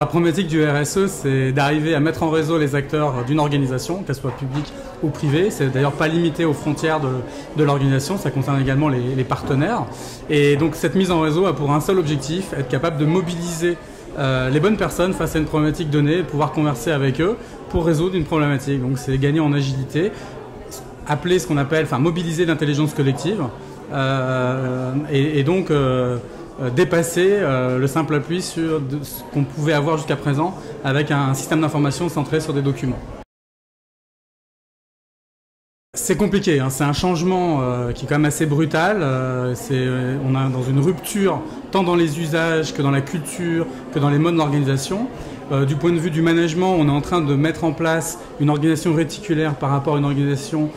La problématique du RSE, c'est d'arriver à mettre en réseau les acteurs d'une organisation, qu'elle soit publique ou privée. C'est d'ailleurs pas limité aux frontières de l'organisation, ça concerne également les partenaires. Et donc cette mise en réseau a pour un seul objectif, être capable de mobiliser les bonnes personnes face à une problématique donnée et pouvoir converser avec eux pour résoudre une problématique. Donc c'est gagner en agilité, appeler ce qu'on appelle, mobiliser l'intelligence collective et donc dépasser le simple appui sur ce qu'on pouvait avoir jusqu'à présent avec un système d'information centré sur des documents. C'est compliqué, hein. C'est un changement qui est quand même assez brutal. On est dans une rupture tant dans les usages que dans la culture, que dans les modes d'organisation. Du point de vue du management, on est en train de mettre en place une organisation réticulaire par rapport à une organisation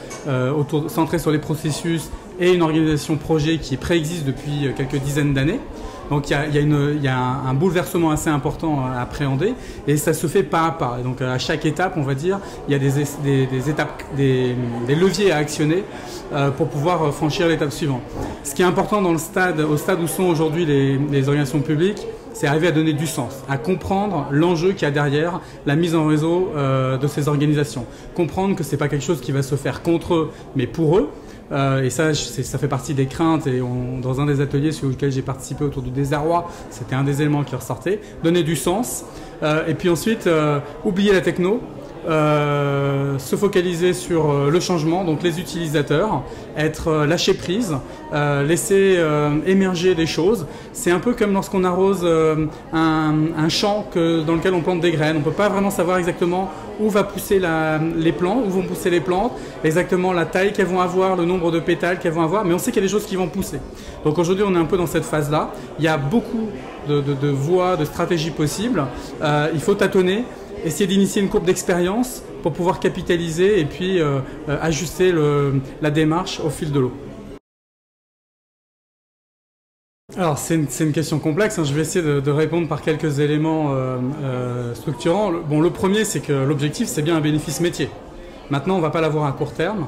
centrée sur les processus et une organisation projet qui préexiste depuis quelques dizaines d'années. Donc il y a un bouleversement assez important à appréhender et ça se fait pas à pas. Et donc à chaque étape, on va dire, il y a des leviers à actionner pour pouvoir franchir l'étape suivante. Ce qui est important au stade où sont aujourd'hui les organisations publiques, c'est arriver à donner du sens, à comprendre l'enjeu qu'il y a derrière la mise en réseau de ces organisations. Comprendre que c'est pas quelque chose qui va se faire contre eux, mais pour eux. Et ça fait partie des craintes et dans un des ateliers sur lequel j'ai participé autour du désarroi, c'était un des éléments qui ressortait. Donner du sens et puis ensuite oublier la techno, se focaliser sur le changement, donc les utilisateurs, être lâcher prise, laisser émerger des choses. C'est un peu comme lorsqu'on arrose un champ dans lequel on plante des graines. On ne peut pas vraiment savoir exactement où va pousser les plantes, où vont pousser les plantes, exactement la taille qu'elles vont avoir, le nombre de pétales qu'elles vont avoir, mais on sait qu'il y a des choses qui vont pousser. Donc aujourd'hui, on est un peu dans cette phase-là. Il y a beaucoup de voies, de stratégies possibles. Il faut tâtonner, essayer d'initier une courbe d'expérience pour pouvoir capitaliser et puis ajuster la démarche au fil de l'eau. Alors c'est une question complexe, hein. Je vais essayer de répondre par quelques éléments structurants. Le premier, c'est que l'objectif, c'est bien un bénéfice métier. Maintenant, on ne va pas l'avoir à court terme.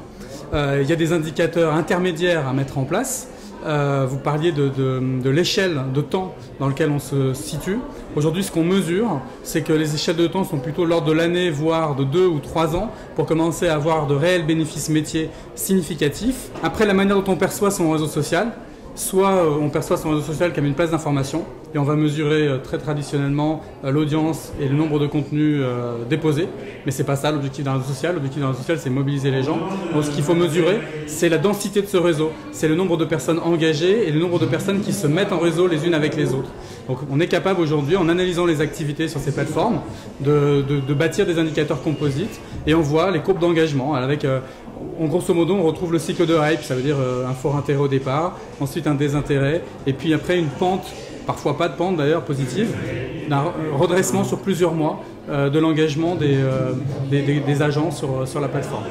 Il y a des indicateurs intermédiaires à mettre en place. Vous parliez de l'échelle de temps dans laquelle on se situe. Aujourd'hui, ce qu'on mesure, c'est que les échelles de temps sont plutôt de l'ordre de l'année, voire de 2 ou 3 ans, pour commencer à avoir de réels bénéfices métiers significatifs. Après, la manière dont on perçoit son réseau social, soit on perçoit son réseau social comme une place d'information et on va mesurer très traditionnellement l'audience et le nombre de contenus déposés. Mais c'est pas ça l'objectif d'un réseau social. L'objectif d'un réseau social, c'est mobiliser les gens. Donc ce qu'il faut mesurer, c'est la densité de ce réseau. C'est le nombre de personnes engagées et le nombre de personnes qui se mettent en réseau les unes avec les autres. Donc on est capable aujourd'hui, en analysant les activités sur ces plateformes, de bâtir des indicateurs composites et on voit les courbes d'engagement avec... En grosso modo, on retrouve le cycle de hype, ça veut dire un fort intérêt au départ, ensuite un désintérêt, et puis après une pente, parfois pas de pente d'ailleurs, positive, d'un redressement sur plusieurs mois de l'engagement des agents sur la plateforme.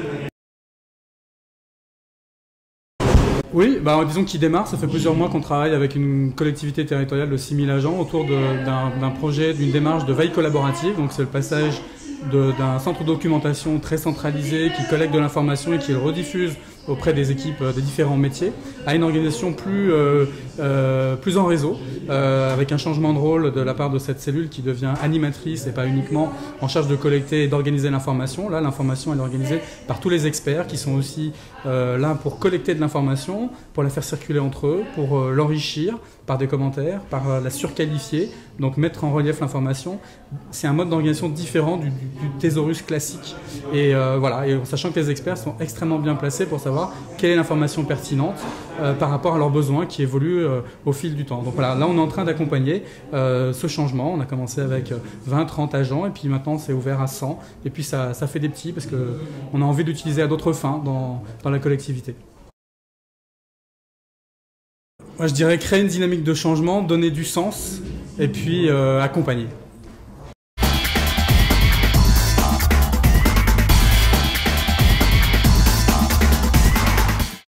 Oui, disons qu'il démarre, ça fait plusieurs mois qu'on travaille avec une collectivité territoriale de 6000 agents autour d'un projet, d'une démarche de veille collaborative, donc c'est le passage d'un centre de documentation très centralisé qui collecte de l'information et qui le rediffuse auprès des équipes des différents métiers, à une organisation plus en réseau, avec un changement de rôle de la part de cette cellule qui devient animatrice et pas uniquement en charge de collecter et d'organiser l'information. Là, l'information est organisée par tous les experts qui sont aussi là pour collecter de l'information, pour la faire circuler entre eux, pour l'enrichir par des commentaires, par la surqualifier, donc mettre en relief l'information. C'est un mode d'organisation différent du thésaurus classique. Et voilà, et sachant que les experts sont extrêmement bien placés pour savoir quelle est l'information pertinente par rapport à leurs besoins qui évoluent au fil du temps. Donc voilà, là on est en train d'accompagner ce changement. On a commencé avec 20-30 agents et puis maintenant c'est ouvert à 100. Et puis ça fait des petits parce qu'on a envie d'utiliser à d'autres fins dans la collectivité. Moi je dirais créer une dynamique de changement, donner du sens et puis accompagner.